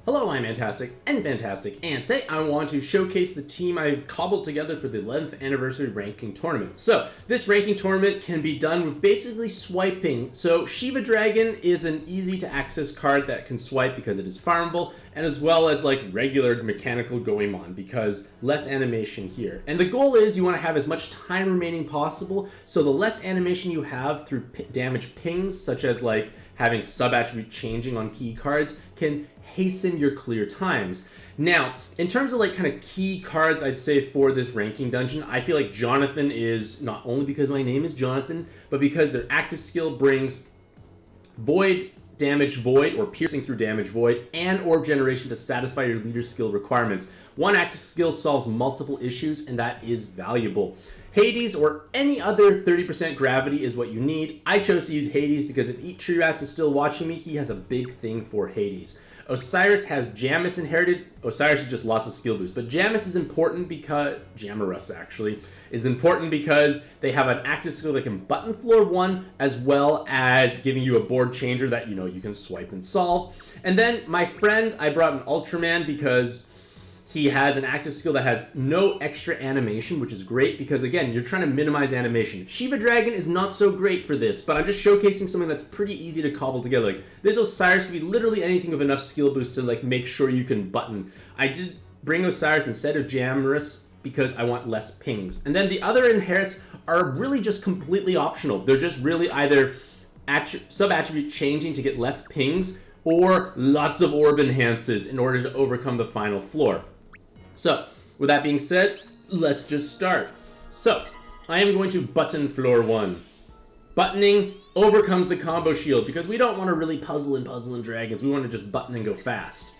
Hello, I'm Mantastic'c and Fantastic, and today I want to showcase the team I've cobbled together for the 11th anniversary ranking tournament. So, this ranking tournament can be done with basically swiping. So, Shiva Dragon is an easy to access card that can swipe because it is farmable, and as well as like regular mechanical Goemon because less animation here. And the goal is you want to have as much time remaining possible, so the less animation you have through damage pings, such as like having sub-attribute changing on key cards, can hasten your clear times. Now, in terms of like kind of key cards, I'd say for this ranking dungeon, I feel like Jonathan is not only because my name is Jonathan, but because their active skill brings Void, Damage Void, or Piercing through Damage Void, and Orb Generation to satisfy your leader skill requirements. One active skill solves multiple issues, and that is valuable. Hades or any other 30% gravity is what you need. I chose to use Hades because if Eat Tree Rats is still watching me, he has a big thing for Hades. Osiris has Jamis inherited. Osiris is just lots of skill boost, but Jamis is important because Jamarus actually is important because they have an active skill that can button floor 1 as well as giving you a board changer that you can swipe and solve. And then my friend, I brought an Ultraman because he has an active skill that has no extra animation, which is great because, again, you're trying to minimize animation. Shiva Dragon is not so great for this, but I'm just showcasing something that's pretty easy to cobble together. Like, this Osiris could be literally anything with enough skill boost to, like, make sure you can button. I did bring Osiris instead of Jamarus because I want less pings. And then the other inherits are really just completely optional. They're just really either sub-attribute changing to get less pings or lots of Orb Enhances in order to overcome the final floor. So, with that being said, let's just start. So, I am going to button floor 1. Buttoning overcomes the combo shield because we don't want to really puzzle and dragons. We want to just button and go fast.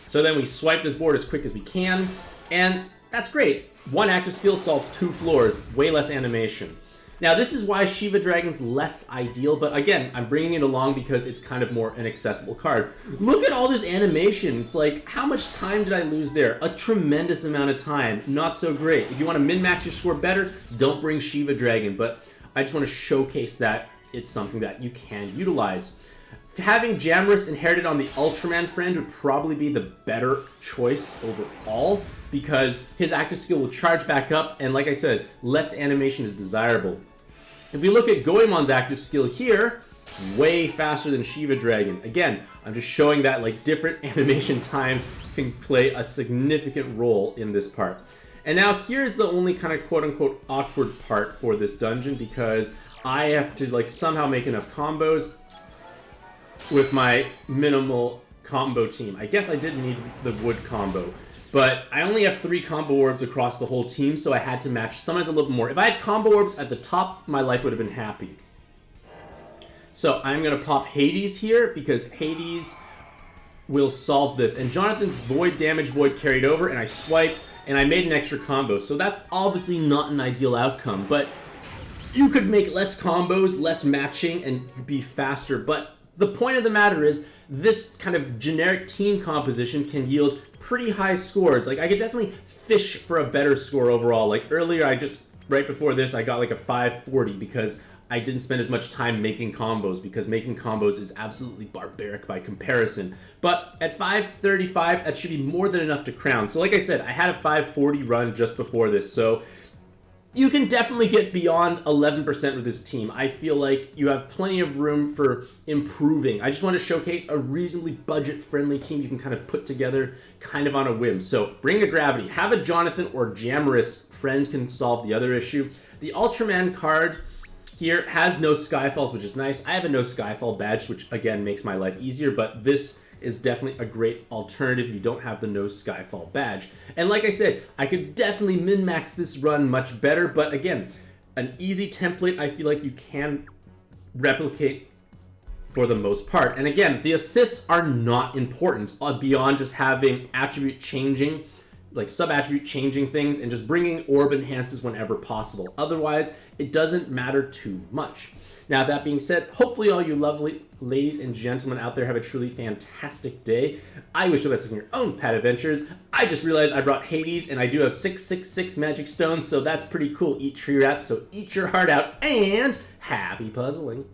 So then we swipe this board as quick as we can, and that's great. One active skill solves 2 floors, way less animation. Now, this is why Shiva Dragon's less ideal, but again, I'm bringing it along because it's kind of more an accessible card. Look at all this animation. It's like, how much time did I lose there? A tremendous amount of time. Not so great. If you want to min-max your score better, don't bring Shiva Dragon, but I just want to showcase that it's something that you can utilize. Having Jamarus inherited on the Ultraman friend would probably be the better choice overall because his active skill will charge back up, and like I said, less animation is desirable. If we look at Goemon's active skill here, way faster than Shiva Dragon. Again, I'm just showing that like different animation times can play a significant role in this part. And now here's the only kind of quote-unquote awkward part for this dungeon because I have to like somehow make enough combos with my minimal combo team. I guess I didn't need the wood combo, but I only have 3 combo orbs across the whole team, so I had to match sometimes a little bit more. If I had combo orbs at the top, my life would have been happy. So I'm going to pop Hades here because Hades will solve this. And Jonathan's Void Damage Void carried over, and I swipe, and I made an extra combo. So that's obviously not an ideal outcome, but you could make less combos, less matching, and be faster. But the point of the matter is, this kind of generic team composition can yield pretty high scores. Like, I could definitely fish for a better score overall. Like, earlier, right before this, I got like a 540 because I didn't spend as much time making combos because making combos is absolutely barbaric by comparison. But at 535, that should be more than enough to crown. So like I said, I had a 540 run just before this, so you can definitely get beyond 11% with this team. I feel like you have plenty of room for improving. I just want to showcase a reasonably budget-friendly team you can kind of put together kind of on a whim. So bring a gravity. Have a Jonathan or Jamarus friend can solve the other issue. The Ultraman card here has no Skyfalls, which is nice. I have a no Skyfall badge, which again makes my life easier, but this is definitely a great alternative if you don't have the no Skyfall badge. And like I said, I could definitely min-max this run much better, but again, an easy template I feel like you can replicate for the most part. And again, the assists are not important beyond just having attribute changing, like sub-attribute changing things, and just bringing Orb Enhances whenever possible. Otherwise, it doesn't matter too much. Now, that being said, hopefully all you lovely ladies and gentlemen out there have a truly fantastic day. I wish you the best in your own pet adventures. I just realized I brought Hades, and I do have 666 magic stones, so that's pretty cool. Eat tree rats, so eat your heart out, and happy puzzling.